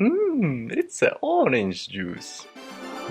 It's a orange juice.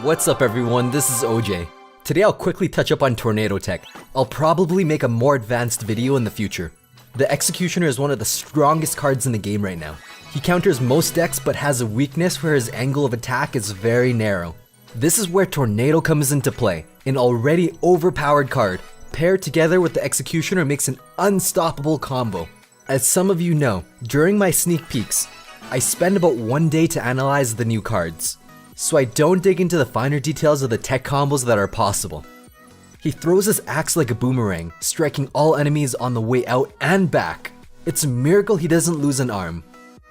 What's up everyone, this is OJ. Today I'll quickly touch up on tornado tech. I'll probably make a more advanced video in the future. The Executioner is one of the strongest cards in the game right now. He counters most decks but has a weakness where his angle of attack is very narrow. This is where Tornado comes into play, an already overpowered card. Paired together with the Executioner makes an unstoppable combo. As some of you know, during my sneak peeks, I spend about one day to analyze the new cards, so I don't dig into the finer details of the tech combos that are possible. He throws his axe like a boomerang, striking all enemies on the way out and back. It's a miracle he doesn't lose an arm.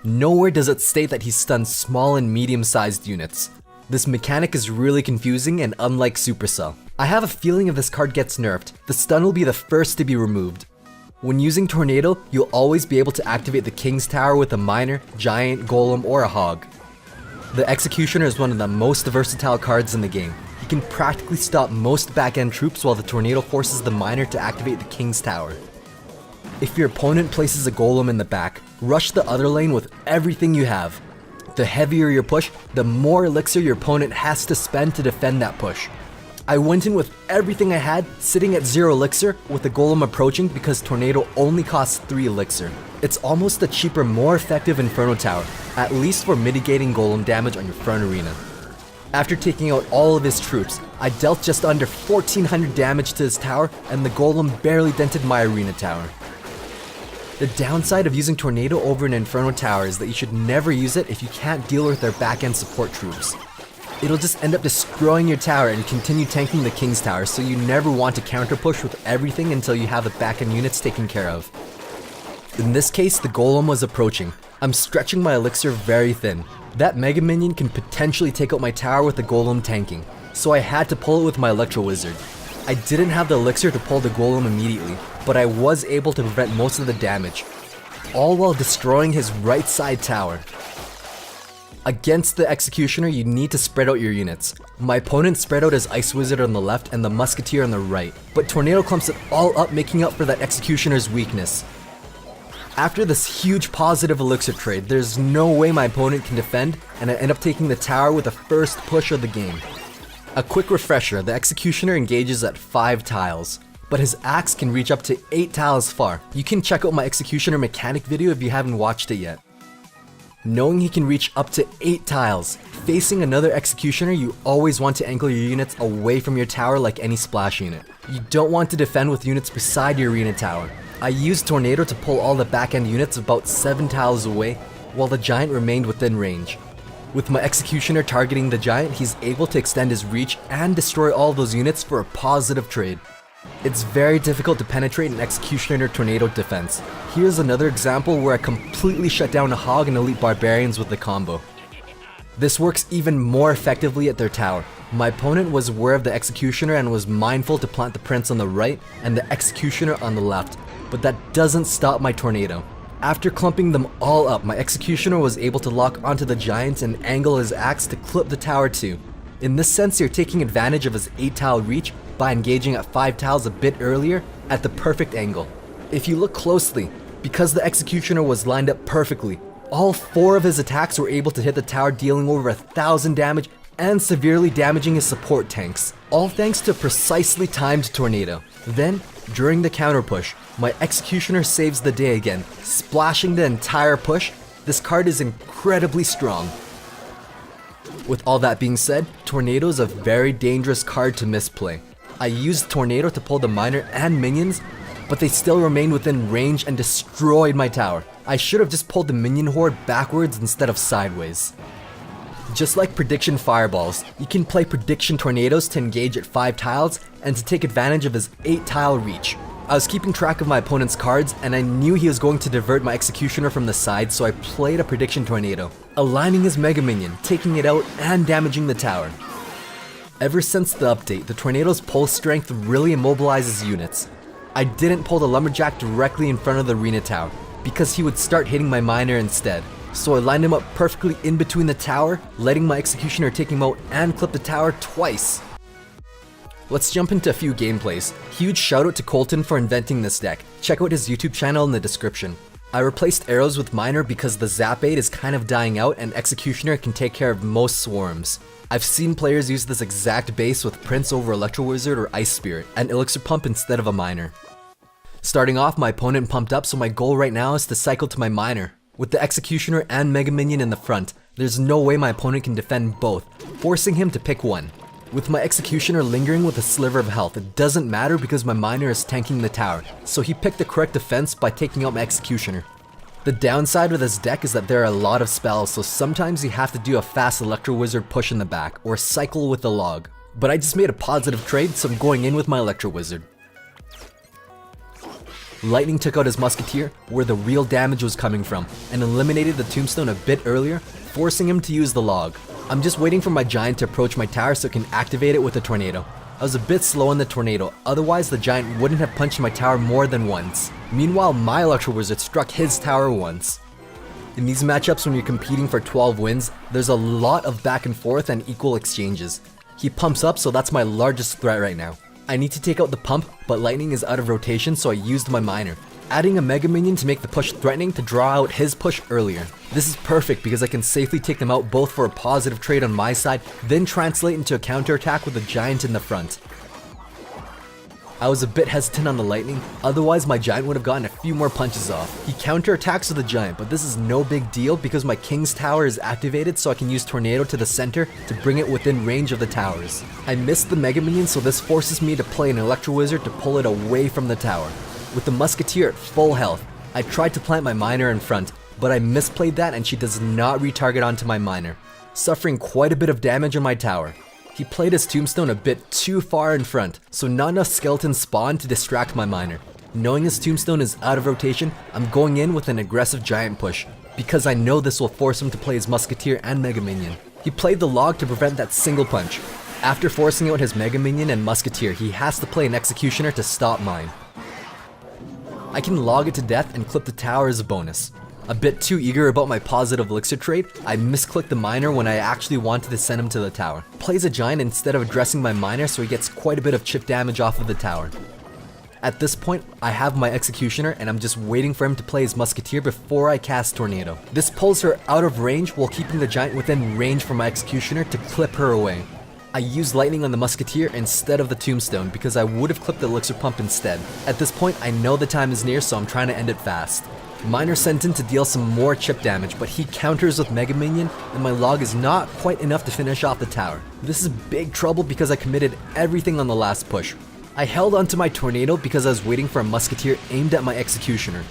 Nowhere does it state that he stuns small and medium-sized units. This mechanic is really confusing and unlike Supercell. I have a feeling if this card gets nerfed, the stun will be the first to be removed. When using Tornado, you'll always be able to activate the King's Tower with a Miner, Giant, Golem, or a Hog. The Executioner is one of the most versatile cards in the game. He can practically stop most back-end troops while the Tornado forces the Miner to activate the King's Tower. If your opponent places a Golem in the back, rush the other lane with everything you have. The heavier your push, the more elixir your opponent has to spend to defend that push. I went in with everything I had, sitting at 0 elixir, with the Golem approaching because Tornado only costs 3 elixir. It's almost a cheaper, more effective Inferno Tower, at least for mitigating Golem damage on your front arena. After taking out all of his troops, I dealt just under 1400 damage to his tower, and the Golem barely dented my arena tower. The downside of using Tornado over an Inferno Tower is that you should never use it if you can't deal with their back-end support troops. It'll just end up destroying your tower and continue tanking the King's Tower, so you never want to counter push with everything until you have the back-end units taken care of. In this case, the Golem was approaching. I'm stretching my elixir very thin. That Mega Minion can potentially take out my tower with the Golem tanking, so I had to pull it with my Electro Wizard. I didn't have the elixir to pull the Golem immediately, but I was able to prevent most of the damage, all while destroying his right side tower. Against the Executioner, you need to spread out your units. My opponent spread out his Ice Wizard on the left and the Musketeer on the right, but Tornado clumps it all up, making up for that Executioner's weakness. After this huge positive elixir trade, there's no way my opponent can defend, and I end up taking the tower with the first push of the game. A quick refresher, the Executioner engages at 5 tiles, but his axe can reach up to 8 tiles far. You can check out my Executioner mechanic video if you haven't watched it yet. Knowing he can reach up to 8 tiles, facing another Executioner, you always want to angle your units away from your tower like any splash unit. You don't want to defend with units beside your arena tower. I used Tornado to pull all the back-end units about 7 tiles away, while the Giant remained within range. With my Executioner targeting the Giant, he's able to extend his reach and destroy all those units for a positive trade. It's very difficult to penetrate an Executioner Tornado defense. Here's another example where I completely shut down a Hog and Elite Barbarians with the combo. This works even more effectively at their tower. My opponent was aware of the Executioner and was mindful to plant the Prince on the right and the Executioner on the left, but that doesn't stop my Tornado. After clumping them all up, my Executioner was able to lock onto the Giant and angle his axe to clip the tower too. In this sense, you're taking advantage of his 8 tile reach by engaging at 5 tiles a bit earlier at the perfect angle. If you look closely, because the Executioner was lined up perfectly, all 4 of his attacks were able to hit the tower, dealing over 1000 damage and severely damaging his support tanks, all thanks to a precisely timed Tornado. Then, during the counter push, my Executioner saves the day again, splashing the entire push. This card is incredibly strong. With all that being said, Tornado is a very dangerous card to misplay. I used Tornado to pull the Miner and minions, but they still remained within range and destroyed my tower. I should have just pulled the minion horde backwards instead of sideways. Just like Prediction Fireballs, you can play Prediction Tornadoes to engage at 5 tiles and to take advantage of his 8 tile reach. I was keeping track of my opponent's cards and I knew he was going to divert my Executioner from the side, so I played a Prediction Tornado, aligning his Mega Minion, taking it out and damaging the tower. Ever since the update, the Tornado's pull strength really immobilizes units. I didn't pull the Lumberjack directly in front of the arena tower, because he would start hitting my Miner instead. So I lined him up perfectly in between the tower, letting my Executioner take him out and clip the tower twice. Let's jump into a few gameplays. Huge shout out to Colton for inventing this deck. Check out his YouTube channel in the description. I replaced arrows with miner because the zap aid is kind of dying out and executioner can take care of most swarms. I've seen players use this exact base with Prince over Electro Wizard or Ice Spirit, and Elixir Pump instead of a miner. Starting off, my opponent pumped up, so my goal right now is to cycle to my miner. With the executioner and Mega Minion in the front, there's no way my opponent can defend both, forcing him to pick one. With my executioner lingering with a sliver of health, it doesn't matter because my miner is tanking the tower, so he picked the correct defense by taking out my executioner. The downside with this deck is that there are a lot of spells, so sometimes you have to do a fast Electro Wizard push in the back, or cycle with the log. But I just made a positive trade, so I'm going in with my Electro Wizard. Lightning took out his Musketeer, where the real damage was coming from, and eliminated the Tombstone a bit earlier, forcing him to use the log. I'm just waiting for my Giant to approach my tower so it can activate it with a Tornado. I was a bit slow on the Tornado, otherwise the Giant wouldn't have punched my tower more than once. Meanwhile, my Electro Wizard struck his tower once. In these matchups when you're competing for 12 wins, there's a lot of back and forth and equal exchanges. He pumps up, so that's my largest threat right now. I need to take out the pump, but Lightning is out of rotation, so I used my miner, adding a Mega Minion to make the push threatening to draw out his push earlier. This is perfect because I can safely take them out both for a positive trade on my side, then translate into a counterattack with a Giant in the front. I was a bit hesitant on the Lightning, otherwise my Giant would have gotten a few more punches off. He counterattacks with the Giant, but this is no big deal because my King's Tower is activated, so I can use Tornado to the center to bring it within range of the towers. I missed the Mega Minion, so this forces me to play an Electro Wizard to pull it away from the tower. With the Musketeer at full health, I tried to plant my miner in front, but I misplayed that and she does not retarget onto my miner, suffering quite a bit of damage on my tower. He played his Tombstone a bit too far in front, so not enough skeletons spawned to distract my miner. Knowing his Tombstone is out of rotation, I'm going in with an aggressive Giant push, because I know this will force him to play his Musketeer and Mega Minion. He played the log to prevent that single punch. After forcing out his Mega Minion and Musketeer, he has to play an Executioner to stop mine. I can log it to death and clip the tower as a bonus. A bit too eager about my positive elixir trade, I misclicked the miner when I actually wanted to send him to the tower. Plays a Giant instead of addressing my miner, so he gets quite a bit of chip damage off of the tower. At this point, I have my Executioner and I'm just waiting for him to play his Musketeer before I cast Tornado. This pulls her out of range while keeping the Giant within range for my Executioner to clip her away. I used Lightning on the Musketeer instead of the Tombstone because I would have clipped the Elixir Pump instead. At this point, I know the time is near, so I'm trying to end it fast. Miner sent in to deal some more chip damage, but he counters with Mega Minion, and my log is not quite enough to finish off the tower. This is big trouble because I committed everything on the last push. I held onto my Tornado because I was waiting for a Musketeer aimed at my Executioner,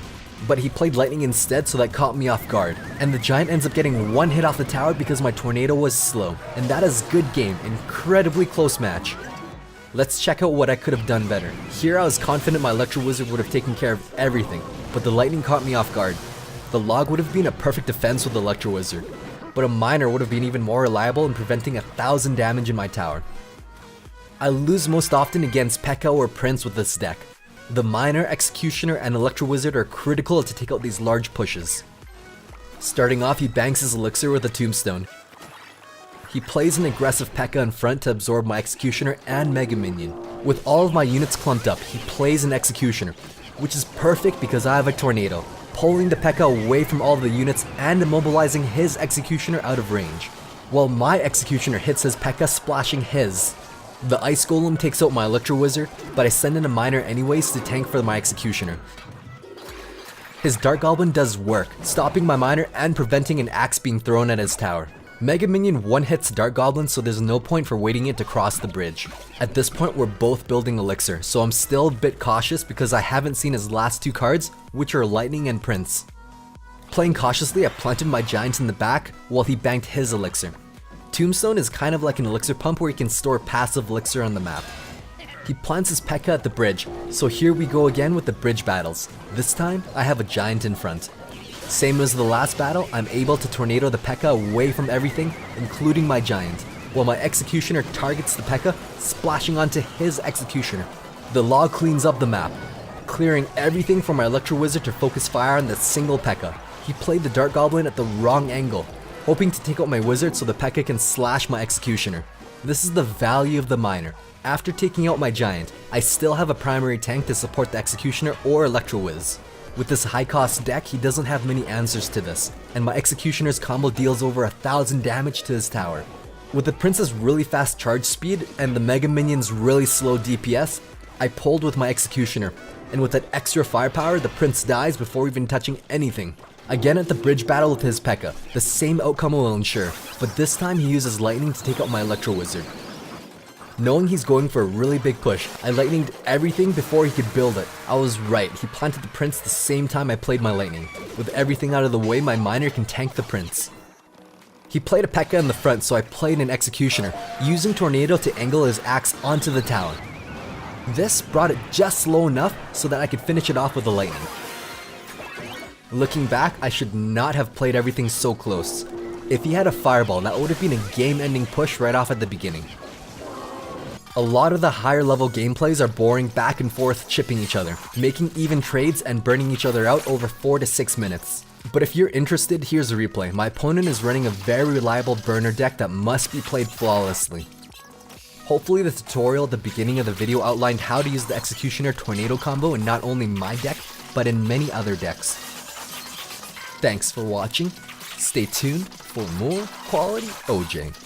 but he played Lightning instead, so that caught me off guard. And the Giant ends up getting one hit off the tower because my Tornado was slow. And that is good game, incredibly close match. Let's check out what I could have done better. Here I was confident my Electro Wizard would have taken care of everything, but the Lightning caught me off guard. The log would have been a perfect defense with the Electro Wizard, but a miner would have been even more reliable in preventing 1,000 damage in my tower. I lose most often against P.E.K.K.A. or Prince with this deck. The miner, Executioner, and Electro Wizard are critical to take out these large pushes. Starting off, he banks his Elixir with a Tombstone. He plays an aggressive P.E.K.K.A. in front to absorb my Executioner and Mega Minion. With all of my units clumped up, he plays an Executioner, which is perfect because I have a Tornado, pulling the P.E.K.K.A. away from all of the units and immobilizing his Executioner out of range, while my Executioner hits his P.E.K.K.A. splashing his. The Ice Golem takes out my Electro Wizard, but I send in a miner anyways to tank for my Executioner. His Dark Goblin does work, stopping my miner and preventing an axe being thrown at his tower. Mega Minion one-hits Dark Goblin, so there's no point for waiting it to cross the bridge. At this point, we're both building Elixir, so I'm still a bit cautious because I haven't seen his last two cards, which are Lightning and Prince. Playing cautiously, I planted my Giant in the back while he banked his Elixir. Tombstone is kind of like an Elixir Pump where you can store passive Elixir on the map. He plants his P.E.K.K.A. at the bridge, so here we go again with the bridge battles. This time, I have a Giant in front. Same as the last battle, I'm able to Tornado the P.E.K.K.A. away from everything, including my Giant, while my Executioner targets the P.E.K.K.A., splashing onto his Executioner. The log cleans up the map, clearing everything for my Electro Wizard to focus fire on the single P.E.K.K.A. He played the Dark Goblin at the wrong angle, hoping to take out my Wizard so the P.E.K.K.A. can slash my Executioner. This is the value of the miner. After taking out my Giant, I still have a primary tank to support the Executioner or Electro Wiz. With this high cost deck, he doesn't have many answers to this, and my Executioner's combo deals over 1000 damage to his tower. With the Prince's really fast charge speed and the Mega Minion's really slow DPS, I pulled with my Executioner, and with that extra firepower, the Prince dies before even touching anything. Again at the bridge battle with his P.E.K.K.A, the same outcome will ensure, but this time he uses Lightning to take out my Electro Wizard. Knowing he's going for a really big push, I lightninged everything before he could build it. I was right, he planted the Prince the same time I played my Lightning. With everything out of the way, my Miner can tank the Prince. He played a P.E.K.K.A in the front, so I played an Executioner, using Tornado to angle his axe onto the tower. This brought it just low enough so that I could finish it off with a Lightning. Looking back, I should not have played everything so close. If he had a Fireball, that would have been a game-ending push right off at the beginning. A lot of the higher level gameplays are boring back and forth chipping each other, making even trades and burning each other out over 4 to 6 minutes. But if you're interested, here's a replay. My opponent is running a very reliable burner deck that must be played flawlessly. Hopefully the tutorial at the beginning of the video outlined how to use the Executioner Tornado combo in not only my deck, but in many other decks. Thanks for watching. Stay tuned for more quality OJ.